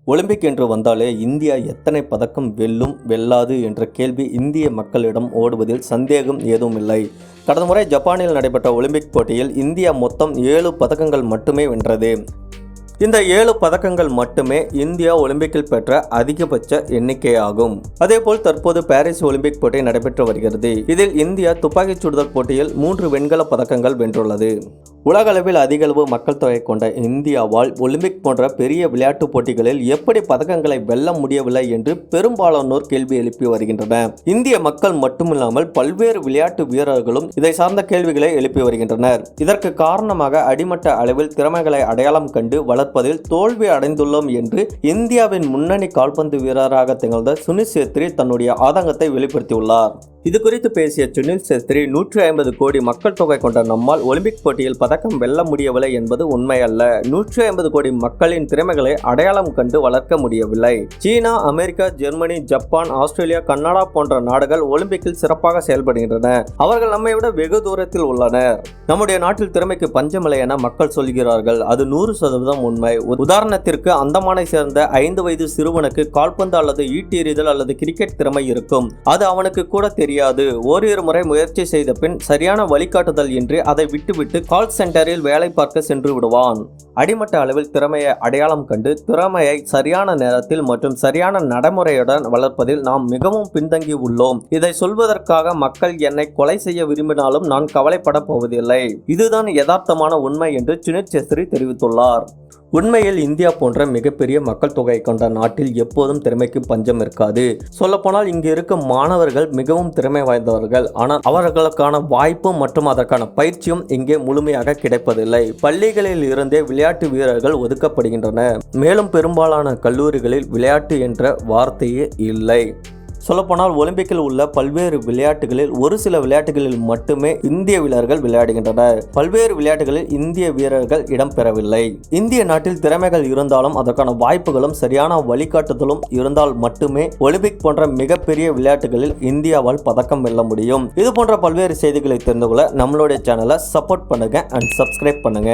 Olympic என்று வந்தாலே India எத்தனை பதக்கம் வெல்லும் வெல்லாது என்ற கேள்வி இந்திய மக்களிடம் ஓடுவதில் சந்தேகம் ஏதும் இல்லை. கடந்த முறை ஜப்பானில் நடைபெற்ற ஒலிம்பிக் போட்டியில் இந்தியா மொத்தம் 7 பதக்கங்கள் மட்டுமே வென்றது. இந்த 7 பதக்கங்கள் மட்டுமே இந்தியா ஒலிம்பிக்கில் பெற்ற அதிகபட்ச எண்ணிக்கையாகும். அதேபோல் தற்போது பாரிஸ் ஒலிம்பிக் போட்டி நடைபெற்று வருகிறது. இதில் இந்தியா துப்பாக்கிச் சுடுதல் போட்டியில் 3 வெண்கல பதக்கங்கள் வென்றுள்ளது. உலக அளவில் அதிகளவு மக்கள் தொகை கொண்ட இந்தியாவால் ஒலிம்பிக் போன்ற பெரிய விளையாட்டுப் போட்டிகளில் எப்படி பதக்கங்களை வெல்ல முடியவில்லை என்று பெரும்பாலானோர் கேள்வி எழுப்பி வருகின்றனர். இந்திய மக்கள் மட்டுமில்லாமல் பல்வேறு விளையாட்டு வீரர்களும் இதை சார்ந்த கேள்விகளை எழுப்பி வருகின்றனர். இதற்கு காரணமாக அடிமட்ட அளவில் திறமைகளை அடையாளம் கண்டு வளர்ப்பதில் தோல்வி அடைந்துள்ளோம் என்று இந்தியாவின் முன்னணி கால்பந்து வீரராக திகழ்ந்த சுனில் சேத்ரி தன்னுடைய ஆதங்கத்தை வெளிப்படுத்தியுள்ளார். இது குறித்து பேசிய சுனில் சேத்ரி, 150 கோடி மக்கள் தொகை கொண்ட நம்மால் ஒலிம்பிக் போட்டியில் பதக்கம் வெல்ல முடியவில்லை என்பது உண்மையல்ல. 150 கோடி மக்களின் திறமைகளை அடையாளம் கண்டு வளர்க்க முடியவில்லை. சீனா, America, Germany, Japan, Australia, Canada போன்ற நாடுகள் ஒலிம்பிக்கில் சிறப்பாக செயல்படுகின்றன. அவர்கள் நம்மை விட வெகு தூரத்தில் உள்ளனர். நம்முடைய நாட்டில் திறமைக்கு பஞ்சமில்லை என மக்கள் சொல்கிறார்கள். அது 100% உண்மை. உதாரணத்திற்கு, அந்தமானை சேர்ந்த 5 வயது சிறுவனுக்கு கால்பந்து அல்லது ஈட்டி எறிதல் அல்லது கிரிக்கெட் திறமை இருக்கும். அது அவனுக்கு கூட தெரியாது. ஓரிரு முறை முயற்சி செய்த பின் சரியான வழிகாட்டுதல் இன்றி அதை விட்டுவிட்டு கால் சென்டரில் வேலை பார்க்க சென்று விடுவான். அடிமட்ட அளவில் திறமையை அடையாளம் கண்டு திறமையை சரியான நேரத்தில் மற்றும் சரியான நடைமுறையுடன் வளர்ப்பதில் நாம் மிகவும் பின்தங்கி உள்ளோம். இதை சொல்வதற்காக மக்கள் என்னை கொலை செய்ய விரும்பினாலும் நான் கவலைப்பட போவதில்லை. இதுதான் யதார்த்தமான உண்மை என்று சுனில் சேத்ரி தெரிவித்துள்ளார். உண்மையில் இந்தியா போன்ற மிகப்பெரிய மக்கள் தொகை கொண்ட நாட்டில் எப்போதும் திறமைக்கு பஞ்சம் இருக்காது. சொல்லப்போனால் இங்கு இருக்கும் மாணவர்கள் மிகவும் திறமை வாய்ந்தவர்கள். ஆனால் அவர்களுக்கான வாய்ப்பு மற்றும் அதற்கான பயிற்சியும் இங்கே முழுமையாக கிடைப்பதில்லை. பள்ளிகளில் இருந்தே விளையாட்டு வீரர்கள் ஒதுக்கப்படுகின்றனர். மேலும் பெரும்பாலான கல்லூரிகளில் விளையாட்டு என்ற வார்த்தையே இல்லை. சொல்லப்போனால் ஒலிம்பிக்கில் உள்ள பல்வேறு விளையாட்டுகளில் ஒரு சில விளையாட்டுகளில் மட்டுமே இந்திய வீரர்கள் விளையாடுகின்றனர். பல்வேறு விளையாட்டுகளில் இந்திய வீரர்கள் இடம்பெறவில்லை. இந்திய நாட்டில் திறமைகள் இருந்தாலும் அதற்கான வாய்ப்புகளும் சரியான வழிகாட்டுதலும் இருந்தால் மட்டுமே ஒலிம்பிக் போன்ற மிகப்பெரிய விளையாட்டுகளில் இந்தியாவால் பதக்கம் வெல்ல முடியும். இது போன்ற பல்வேறு செய்திகளை தெரிந்து கொள்ள நம்மளுடைய சேனலை சப்போர்ட் பண்ணுங்க அண்ட் சப்ஸ்கிரைப் பண்ணுங்க.